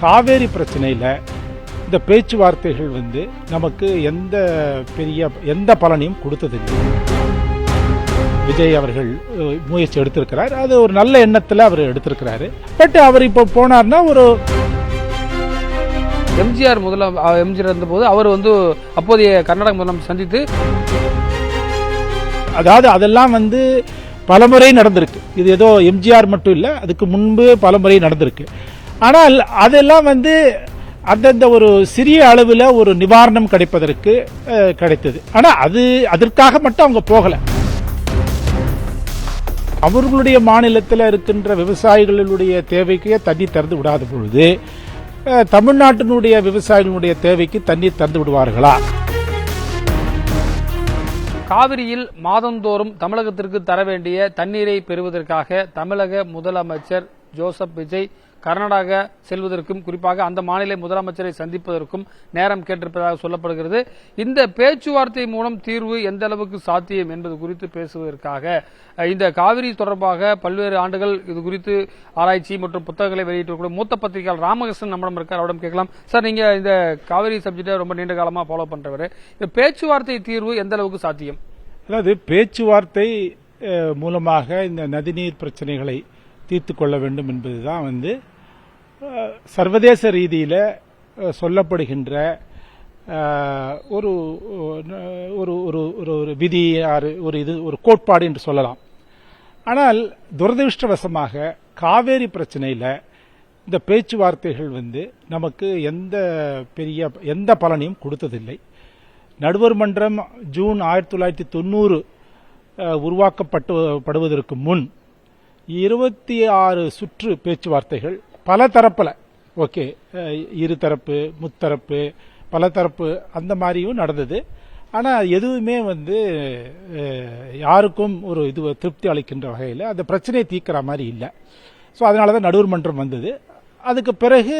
காவேரி பிரச்சனையில் இந்த பேச்சுவார்த்தைகள் நமக்கு எந்த பலனையும் கொடுத்ததில்லை. விஜய் அவர்கள் முயற்சி எடுத்திருக்கிறார், அது ஒரு நல்ல எண்ணத்தில் அவர் எடுத்திருக்கிறாரு. பட் அவர் இப்போ போனார்னா ஒரு எம்ஜிஆர் இருந்தபோது அவர் அப்போதைய கர்நாடக முதலமைச்சர் சந்தித்து, அதாவது அதெல்லாம் பலமுறை நடந்திருக்கு. இது ஏதோ எம்ஜிஆர் மட்டும் இல்லை, அதுக்கு முன்பு பலமுறை நடந்திருக்கு. ஆனால் அதெல்லாம் அந்தந்த ஒரு சிறிய அளவில் ஒரு நிவாரணம் கிடைப்பதற்கு கிடைத்தது. ஆனால் அதற்காக மட்டும் அவங்க போகலை. அவர்களுடைய மாநிலத்தில் இருக்கின்ற விவசாயிகளுடைய தேவைக்கு தண்ணீர் திறந்து விடாத பொழுது தமிழ்நாட்டினுடைய விவசாயிகளுடைய தேவைக்கு தண்ணீர் திறந்து விடுவார்களா? காவிரியில் மாதந்தோறும் தமிழகத்திற்கு தர வேண்டிய தண்ணீரை பெறுவதற்காக தமிழக முதலமைச்சர் ஜோசப் விஜய் கர்நாடகா செல்வதற்கும், குறிப்பாக அந்த மாநில முதலமைச்சரை சந்திப்பதற்கும் நேரம் கேட்டிருப்பதாக சொல்லப்படுகிறது. இந்த பேச்சுவார்த்தை மூலம் தீர்வு எந்த அளவுக்கு சாத்தியம் என்பது குறித்து பேசுவதற்காக இந்த காவிரி தொடர்பாக பல்வேறு ஆண்டுகள் இது குறித்து ஆராய்ச்சி மற்றும் புத்தகங்களை வெளியிட்டிருக்கிற மூத்த பத்திரிகையாளர் ராமகிருஷ்ணன் நம்மிடம் இருக்கார். அவரிடம் கேட்கலாம். சார், நீங்க இந்த காவிரி சப்ஜெக்டை ரொம்ப நீண்ட காலமா ஃபாலோ பண்றவர், இந்த பேச்சுவார்த்தை தீர்வு எந்த அளவுக்கு சாத்தியம்? அதாவது பேச்சுவார்த்தை மூலமாக இந்த நதிநீர் பிரச்சனைகளை தீர்த்து கொள்ள வேண்டும் என்பதுதான் சர்வதேச ரீதியில் சொல்லப்படுகின்ற ஒரு ஒரு விதி, ஒரு கோட்பாடு என்று சொல்லலாம். ஆனால் துரதிருஷ்டவசமாக காவேரி பிரச்சனையில் இந்த பேச்சுவார்த்தைகள் நமக்கு எந்த பலனையும் கொடுத்ததில்லை. நடுவர் மன்றம் ஜூன் 1990 உருவாக்கப்படுவதற்கு முன் 26 சுற்று பேச்சுவார்த்தைகள் பல தரப்பில், ஓகே, இருதரப்பு, முத்தரப்பு, பல தரப்பு அந்த மாதிரியும் நடந்தது. ஆனால் எதுவுமே யாருக்கும் ஒரு திருப்தி அளிக்கின்ற வகையில் அந்த பிரச்சனையை தீர்க்கிற மாதிரி இல்லை. ஸோ அதனால தான் நடுவர் மன்றம் வந்தது. அதுக்கு பிறகு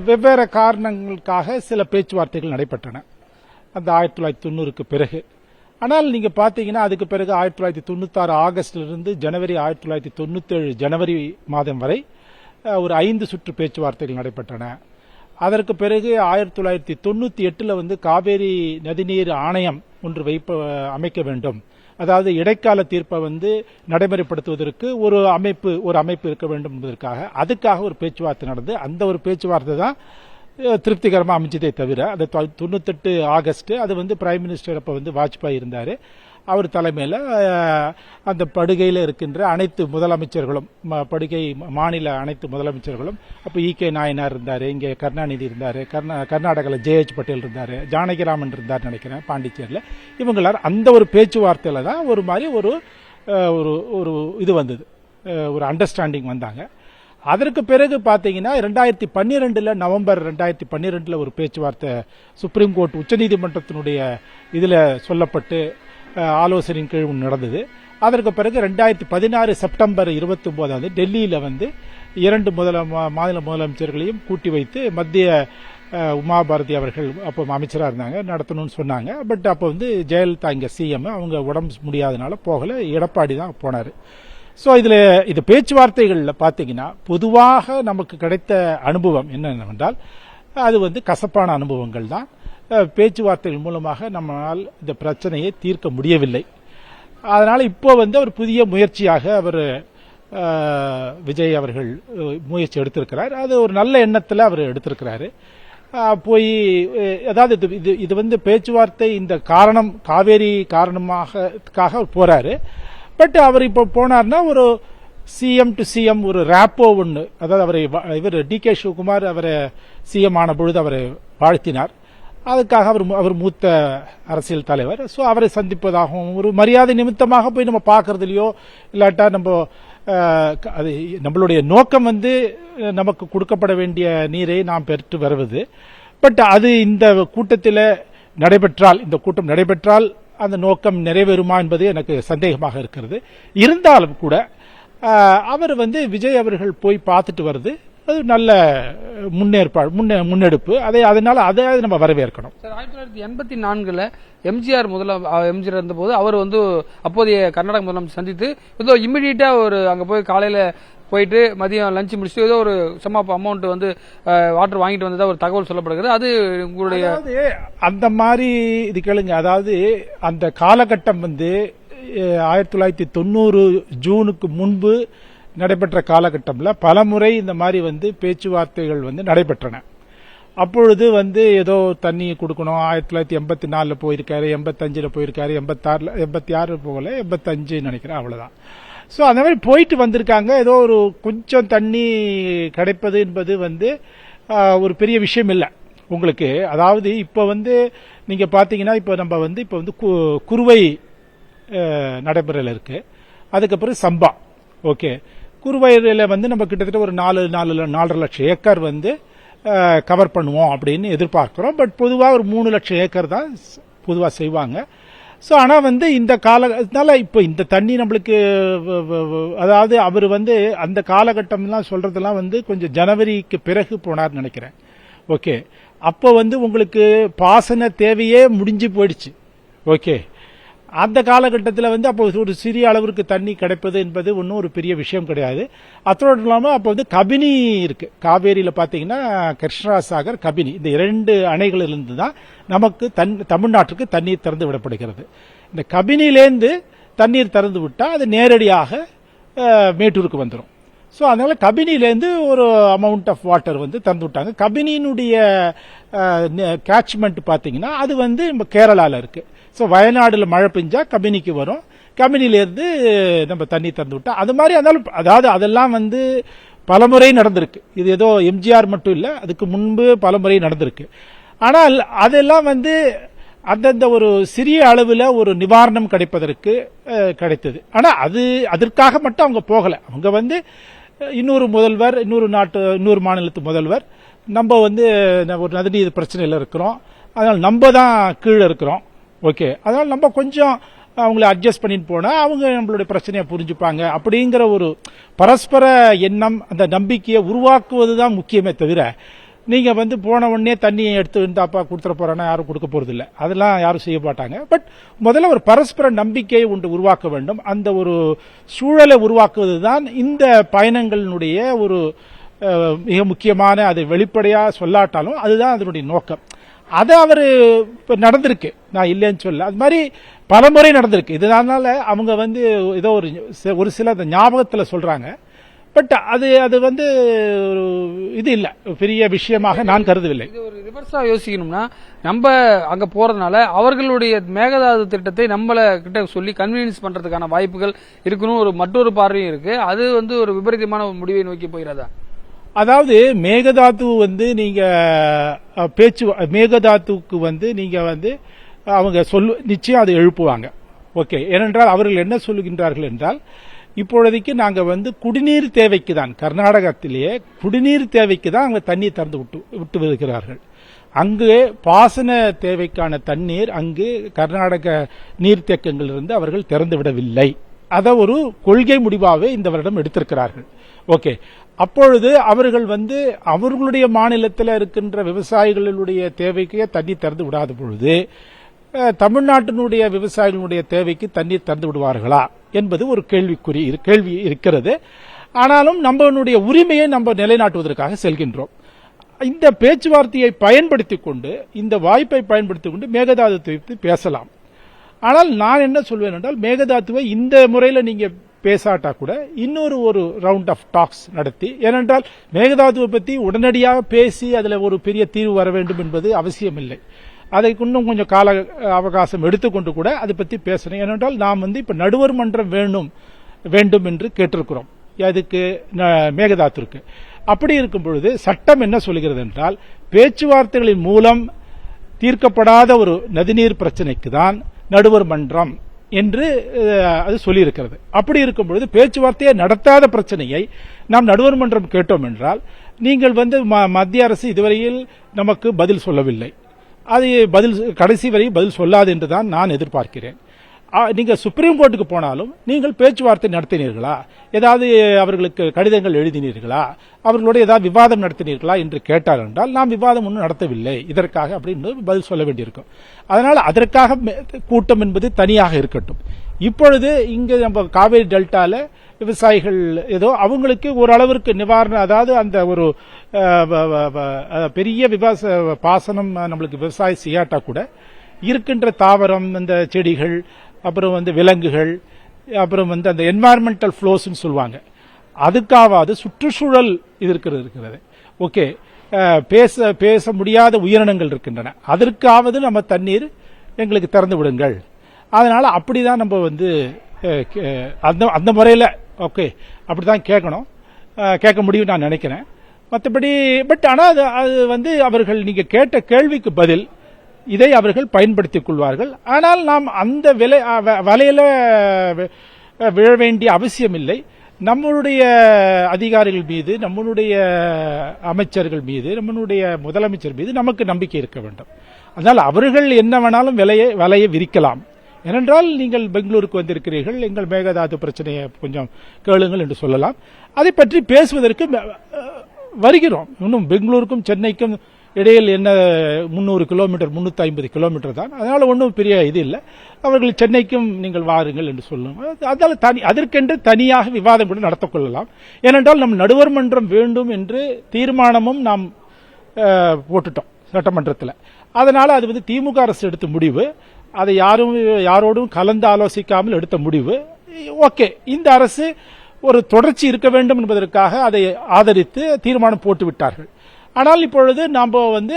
வெவ்வேறு காரணங்களுக்காக சில பேச்சுவார்த்தைகள் நடைபெற்றன அந்த 1990க்கு பிறகு. ஆனால் நீங்க பாத்தீங்கன்னா அதுக்கு பிறகு 1996 ஆகஸ்டிலிருந்து ஜனவரி 1997 ஜனவரி மாதம் வரை ஒரு 5 சுற்று பேச்சுவார்த்தைகள் நடைபெற்றன. அதற்கு பிறகு 1998 காவேரி நதிநீர் ஆணையம் ஒன்று அமைக்க வேண்டும், அதாவது இடைக்கால தீர்ப்பை நடைமுறைப்படுத்துவதற்கு ஒரு அமைப்பு இருக்க வேண்டும் என்பதற்காக அதுக்காக ஒரு பேச்சுவார்த்தை நடந்து, அந்த ஒரு பேச்சுவார்த்தை தான் திருப்திகரமாக அமைச்சதே தவிர, அது 98 ஆகஸ்ட், அது பிரைம் மினிஸ்டர் அப்போ வாஜ்பாய் இருந்தார். அவர் தலைமையில் அந்த படுகையில் இருக்கின்ற அனைத்து முதலமைச்சர்களும், படுகை மாநில அனைத்து முதலமைச்சர்களும், அப்போ EK நாயனார் இருந்தார், இங்கே கருணாநிதி இருந்தார், கர்நாடகாவில் JH பட்டேல் இருந்தார், ஜானகிராமன் இருந்தார் நினைக்கிறேன் பாண்டிச்சேரியில். இவங்க எல்லாரும் அந்த ஒரு பேச்சுவார்த்தையில் தான் ஒரு மாதிரி ஒரு இது வந்தது, ஒரு அண்டர்ஸ்டாண்டிங் வந்தாங்க. அதற்கு பிறகு பாத்தீங்கன்னா 2012 நவம்பர் 2012 ஒரு பேச்சுவார்த்தை சுப்ரீம் கோர்ட் உச்சநீதிமன்றத்தினுடைய இதுல சொல்லப்பட்டு ஆலோசனையின் கீழ் நடந்தது. அதற்கு பிறகு 2016 செப்டம்பர் 29 டெல்லியில 2 மாநில முதலமைச்சர்களையும் கூட்டி வைத்து மத்திய உமா பாரதி அவர்கள் அப்போ அமைச்சராக இருந்தாங்க, நடத்தணும்னு சொன்னாங்க. பட் அப்போ ஜெயலலிதா இங்க சிஎம், அவங்க உடம்பு முடியாதனால போகல, எடப்பாடி தான் போனாரு. ஸோ இது பேச்சுவார்த்தைகளில் பார்த்தீங்கன்னா பொதுவாக நமக்கு கிடைத்த அனுபவம் என்னவென்றால் அது கசப்பான அனுபவங்கள் தான். பேச்சுவார்த்தைகள் மூலமாக நம்மளால் இந்த பிரச்சனையை தீர்க்க முடியவில்லை. அதனால இப்போ ஒரு புதிய முயற்சியாக அவர் விஜய் அவர்கள் முயற்சி எடுத்திருக்கிறார். அது ஒரு நல்ல எண்ணத்தில் அவர் எடுத்திருக்கிறாரு. போய் அதாவது இது பேச்சுவார்த்தை இந்த காவேரி காரணமாக போறாரு. பட் அவர் இப்போ போனார்னா ஒரு சிஎம் டு சிஎம் ஒரு ரேப்போ ஒன்று, அதாவது இவர் DK சிவகுமார் அவரை சிஎம் ஆன பொழுது அவரை வாழ்த்தினார். அதுக்காக அவர் மூத்த அரசியல் தலைவர். ஸோ அவரை சந்திப்பதாகவும் ஒரு மரியாதை நிமித்தமாக போய் நம்ம பார்க்கறதுலையோ இல்லாட்டா அது நம்மளுடைய நோக்கம் நமக்கு கொடுக்கப்பட வேண்டிய நீரை நாம் பெற்று வருவது. பட் அது இந்த கூட்டத்தில் நடைபெற்றால் அந்த நோக்கம் நிறைவேறுமா என்பது எனக்கு சந்தேகமாக இருக்கிறது. இருந்தாலும் கூட அவர் விஜய் அவர்கள் போய் பார்த்துட்டு வருது, அது நல்ல முன்னெடுப்பு. அதனால அதை நம்ம வரவேற்கணும். 1984 எம்ஜிஆர் இருந்தபோது அவர் அப்போதைய கர்நாடக முதலமைச்சர் சந்தித்து ஏதோ இம்மிடியா அங்க போய் காலையில போயிட்டு மதியம் லஞ்ச் முடிச்சுட்டு ஏதோ ஒரு சம் ஆஃப் அமௌண்ட் வந்து வாட்டர் வாங்கிட்டு வந்ததா ஒரு தகவல் சொல்லப்படுகிறது. அது உங்களுடைய அந்த மாதிரி இது கேளுங்க. அதாவது அந்த காலகட்டம் வந்து 1990 ஜூனுக்கு முன்பு நடைபெற்ற காலகட்டம்ல பலமுறை இந்த மாதிரி வந்து பேச்சுவார்த்தைகள் வந்து நடைபெற்றன. அப்பொழுது வந்து ஏதோ தண்ணி கொடுக்கணும். 1984 போயிருக்காரு, 85 போயிருக்காரு, 86 போகல, 85 நினைக்கிறேன், அவ்வளவுதான். சோ அந்த மாதிரி போயிட்டு வந்திருக்காங்க. ஏதோ ஒரு கொஞ்சம் தண்ணி கிடைப்பது என்பது வந்து ஒரு பெரிய விஷயம் இல்லை உங்களுக்கு. அதாவது இப்ப வந்து நீங்க பாத்தீங்கன்னா இப்ப நம்ம வந்து இப்ப வந்து குறுவை நடைமுறையில் இருக்கு. அதுக்கப்புறம் சம்பா. ஓகே, குறுவையில வந்து நம்ம கிட்டத்தட்ட ஒரு 4.5 லட்சம் ஏக்கர் வந்து கவர் பண்ணுவோம் அப்படின்னு எதிர்பார்க்கிறோம். பட் பொதுவாக ஒரு 3 லட்சம் ஏக்கர் தான் பொதுவாக செய்வாங்க. ஸோ ஆனால் வந்து இந்த காலத்தினால இப்போ இந்த தண்ணி நம்மளுக்கு, அதாவது அவர் வந்து அந்த காலகட்டம்லாம் சொல்றதெல்லாம் வந்து கொஞ்சம் ஜனவரிக்கு பிறகு போனார்னு நினைக்கிறேன். ஓகே, அப்போ வந்து உங்களுக்கு பாசன தேவையே முடிஞ்சு போயிடுச்சு. ஓகே, அந்த காலகட்டத்தில் வந்து அப்போ ஒரு சிறிய அளவிற்கு தண்ணி கிடைப்பது என்பது ஒன்றும் ஒரு பெரிய விஷயம் கிடையாது. அதோடு இல்லாமல் அப்போ வந்து கபினி இருக்கு. காவேரியில் பார்த்தீங்கன்னா கிருஷ்ணராஜசாகர், கபினி, இந்த 2 அணைகளிலிருந்து தான் நமக்கு தமிழ்நாட்டுக்கு தண்ணீர் திறந்து விடப்படுகிறது. இந்த கபினிலேருந்து தண்ணீர் திறந்து விட்டால் அது நேரடியாக மேட்டூருக்கு வந்துடும். ஸோ அதனால கபினிலேருந்து ஒரு அமௌண்ட் ஆஃப் வாட்டர் வந்து திறந்து விட்டாங்க. கபினியினுடைய கேட்ச்மெண்ட் பார்த்தீங்கன்னா அது வந்து நம்ம கேரளாவில் இருக்கு. ஸோ வயநாடுல மழை பெஞ்சா கபினிக்கு வரும், கபினிலேருந்து நம்ம தண்ணி திறந்து விட்டா அது மாதிரி. அதாவது அதெல்லாம் வந்து பலமுறை நடந்திருக்கு. இது ஏதோ எம்ஜிஆர் மட்டும் இல்லை, அதுக்கு முன்பு பலமுறை நடந்திருக்கு. ஆனால் அதெல்லாம் வந்து அந்தந்த ஒரு சிறிய அளவில் ஒரு நிவாரணம் கிடைப்பதற்கு கிடைத்தது. ஆனா அதற்காக மட்டும் அவங்க போகல. அவங்க வந்து இன்னொரு முதல்வர், இன்னொரு மாநிலத்து முதல்வர், நம்ம வந்து ஒரு நதிநீர் பிரச்சனையில் இருக்கிறோம், அதனால நம்ம தான் கீழே இருக்கிறோம். ஓகே, அதனால நம்ம கொஞ்சம் அவங்களை அட்ஜஸ்ட் பண்ணிட்டு போனா அவங்க நம்மளுடைய பிரச்சனையை புரிஞ்சுப்பாங்க அப்படிங்கிற ஒரு பரஸ்பர எண்ணம், அந்த நம்பிக்கையை உருவாக்குவதுதான் முக்கியமே தவிர நீங்க வந்து போன உடனே தண்ணியை எடுத்து இந்தாப்பா கொடுத்துட போறேன்னா யாரும் கொடுக்க போறது இல்லை. அதெல்லாம் யாரும் செய்ய மாட்டாங்க. பட் முதல்ல ஒரு பரஸ்பர நம்பிக்கையை ஒன்று உருவாக்க வேண்டும். அந்த ஒரு சூழலை உருவாக்குவதுதான் இந்த பயணங்களினுடைய ஒரு மிக முக்கியமான, அதை வெளிப்படையா சொல்லாட்டாலும் அதுதான் அதனுடைய நோக்கம். அது அவரு நடந்திருக்கு, நான் இல்லைன்னு சொல்ல. அது மாதிரி பலமுறை நடந்திருக்கு. இதனால அவங்க வந்து ஏதோ ஒரு சில ஞாபகத்துல சொல்றாங்க. பட் அது வந்து ஒரு இது இல்ல, பெரிய விஷயமாக நான் கருதவில்லை. இது ஒரு ரிவர்ஸா யோசிக்கணும்னா, நம்ம அங்க போறதுனால அவர்களுடைய மேகதாது திட்டத்தை நம்மள கிட்ட சொல்லி கன்வீனியன்ஸ் பண்றதுக்கான வாய்ப்புகள் இருக்கணும் ஒரு மற்றொரு பார்வையும் இருக்கு. அது வந்து ஒரு விபரீதமான முடிவை நோக்கி போயிடாதா? அதாவது மேகதாது வந்து நீங்க மேகதாதுக்கு வந்து நீங்க வந்து அவங்க நிச்சயம் அதை எழுப்புவாங்க. ஓகே, ஏனென்றால் அவர்கள் என்ன சொல்லுகின்றார்கள் என்றால், இப்பொழுதைக்கு நாங்க வந்து குடிநீர் தேவைக்கு தான், கர்நாடகத்திலேயே குடிநீர் தேவைக்கு தான் அங்க தண்ணீர் திறந்து விட்டு வருகிறார்கள். அங்கு பாசன தேவைக்கான தண்ணீர் அங்கு கர்நாடக நீர்த்தேக்கங்களிலிருந்து அவர்கள் திறந்து விடவில்லை. அதை ஒரு கொள்கை முடிவாகவே இந்த வருடம் எடுத்திருக்கிறார்கள். ஓகே, அப்பொழுது அவர்கள் வந்து அவர்களுடைய மாநிலத்தில் இருக்கின்ற விவசாயிகளுடைய தேவைக்கு தண்ணீர் திறந்து விடாத பொழுது தமிழ்நாட்டினுடைய விவசாயிகளுடைய தேவைக்கு தண்ணீர் திறந்து விடுவார்களா என்பது ஒரு கேள்வி இருக்கிறது. ஆனாலும் நம்மளுடைய உரிமையை நம்ம நிலைநாட்டுவதற்காக செல்கின்றோம். இந்த பேச்சுவார்த்தையை பயன்படுத்திக் கொண்டு, இந்த வாய்ப்பை பயன்படுத்திக் கொண்டு மேகதாது குறித்து பேசலாம். ஆனால் நான் என்ன சொல்வேன் என்றால், மேகதாதுவை இந்த முறையில் நீங்க பேசாட்டா கூட ஒரு ரவுண்ட் ஆஃப் டாக்ஸ் நடத்தி, ஏனென்றால் மேகதாதுவை பற்றி உடனடியாக பேசி அதுல ஒரு பெரிய தீர்வு வர வேண்டும் என்பது அவசியம் இல்லை. அதை இன்னும் கொஞ்சம் கால அவகாசம் எடுத்துக்கொண்டு கூட அதை பற்றி பேசணும். ஏனென்றால் நாம் வந்து இப்ப நடுவர் மன்றம் வேண்டும் என்று கேட்டிருக்கிறோம். அதுக்கு மேகதாதுக்கு. அப்படி இருக்கும் பொழுது சட்டம் என்ன சொல்கிறது என்றால், பேச்சுவார்த்தைகளின் மூலம் தீர்க்கப்படாத ஒரு நதிநீர் பிரச்சனைக்கு தான் நடுவர் மன்றம் என்று அது சொல்லியிருக்கிறது. அப்படி இருக்கும் பொழுது பேச்சுவார்த்தையை நடத்தாத பிரச்சனையை நாம் நடுவர் மன்றம் கேட்டோம் என்றால், நீங்கள் வந்து மத்திய அரசு இதுவரையில் நமக்கு பதில் சொல்லவில்லை, அது கடைசி வரை பதில் சொல்லாது என்றுதான் நான் எதிர்பார்க்கிறேன். நீங்க சுப்ரீம் கோர்ட்டுக்கு போனாலும் நீங்கள் பேச்சுவார்த்தை நடத்தினீர்களா, ஏதாவது அவர்களுக்கு கடிதங்கள் எழுதினீர்களா, அவர்களோட ஏதாவது விவாதம் நடத்தினீர்களா என்று கேட்டார் என்றால், நாம் விவாதம் ஒன்றும் நடத்தவில்லை இதற்காக அப்படின்னு பதில் சொல்ல வேண்டியிருக்கும். அதனால அதற்காக கூட்டம் என்பது தனியாக இருக்கட்டும். இப்பொழுது இங்க நம்ம காவேரி டெல்டால விவசாயிகள் ஏதோ அவங்களுக்கு ஓரளவிற்கு நிவாரணம், அதாவது அந்த ஒரு பெரிய பாசனம் நம்மளுக்கு விவசாயம் செய்யாட்டா கூட இருக்கின்ற தாவரம், அந்த செடிகள், அப்புறம் விலங்குகள், அப்புறம் அந்த என்வாயர்மெண்டல் ஃப்ளோஸ்ன்னு சொல்லுவாங்க, அதுக்காவது சுற்றுச்சூழல் இது இருக்கிறது. ஓகே, பேச முடியாத உயிரினங்கள் இருக்கின்றன, அதற்காவது நம்ம தண்ணீர் எங்களுக்கு திறந்து விடுங்கள். அதனால அப்படிதான் நம்ம அந்த முறையில் ஓகே அப்படிதான் கேட்க முடியும் நான் நினைக்கிறேன். மற்றபடி ஆனால் அது அவர்கள் நீங்க கேட்ட கேள்விக்கு பதில் இதை அவர்கள் பயன்படுத்திக் கொள்வார்கள். ஆனால் நாம் அந்த வலையில விழ வேண்டிய அவசியம் இல்லை. நம்மளுடைய அதிகாரிகள் மீது, நம்மளுடைய அமைச்சர்கள் மீது, நம்மளுடைய முதலமைச்சர் மீது நமக்கு நம்பிக்கை இருக்க வேண்டும். அதனால் அவர்கள் என்ன வேணாலும் வலையை விரிக்கலாம். ஏனென்றால் நீங்கள் பெங்களூருக்கு வந்திருக்கிறீர்கள், எங்கள் மேகதாது பிரச்சனையை கொஞ்சம் கேளுங்கள் என்று சொல்லலாம். அதை பற்றி பேசுவதற்கு வருகிறோம். இன்னும் பெங்களூருக்கும் சென்னைக்கும் இடையில் என்ன 300 கிலோமீட்டர், 350 கிலோமீட்டர் தான். அதனால ஒன்றும் பெரிய இது இல்லை. அவர்கள் சென்னைக்கும் நீங்கள் வாருங்கள் என்று சொல்லுவோம். அதனால அதற்கென்று தனியாக விவாதம் கூட நடத்திக் கொள்ளலாம். ஏனென்றால் நம் நடுவர் மன்றம் வேண்டும் என்று தீர்மானமும் நாம் போட்டுட்டோம் சட்டமன்றத்தில். அதனால அது திமுக அரசு எடுத்த முடிவு, அதை யாரோடும் கலந்து ஆலோசிக்காமல் எடுத்த முடிவு. ஓகே, இந்த அரசு ஒரு தொடர்ச்சி இருக்க வேண்டும் என்பதற்காக அதை ஆதரித்து தீர்மானம் போட்டு விட்டார்கள். ஆனால் இப்பொழுது நாம்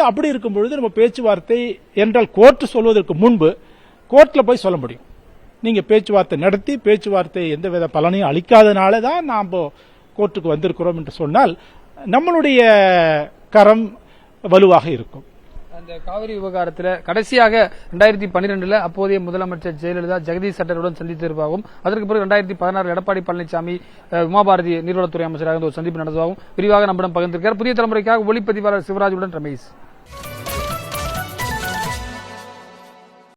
அப்படி இருக்கும் பொழுது நம்ம பேச்சுவார்த்தை என்றால் கோர்ட் சொல்வதற்கு முன்பு கோர்ட்ல போய் சொல்ல முடியும். நீங்க பேச்சுவார்த்தை நடத்தி பேச்சுவார்த்தை எந்தவித பலனையும் அளிக்காதனால தான் நாம் கோர்ட்டுக்கு வந்திருக்கிறோம் என்று சொன்னால் நம்மளுடைய கரம் வலுவாக இருக்கும். அந்த காவிரி விவகாரத்தில் கடைசியாக 2012 அப்போதைய முதலமைச்சர் ஜெயலலிதா ஜெகதீஷ் ஷெட்டருடன் சந்தித்திருப்பாகவும், அதற்கு பிறகு 2016 எடப்பாடி பழனிசாமி உமாபாரதி நீர்வளத்துறை அமைச்சராக ஒரு சந்திப்பு நடந்ததாகவும் விரிவாக நம்மிடம் பகிர்ந்திருக்கிறார். புதிய தலைமுறைக்காக ஒளிப்பதிவாளர் சிவராஜுடன் ரமேஷ்.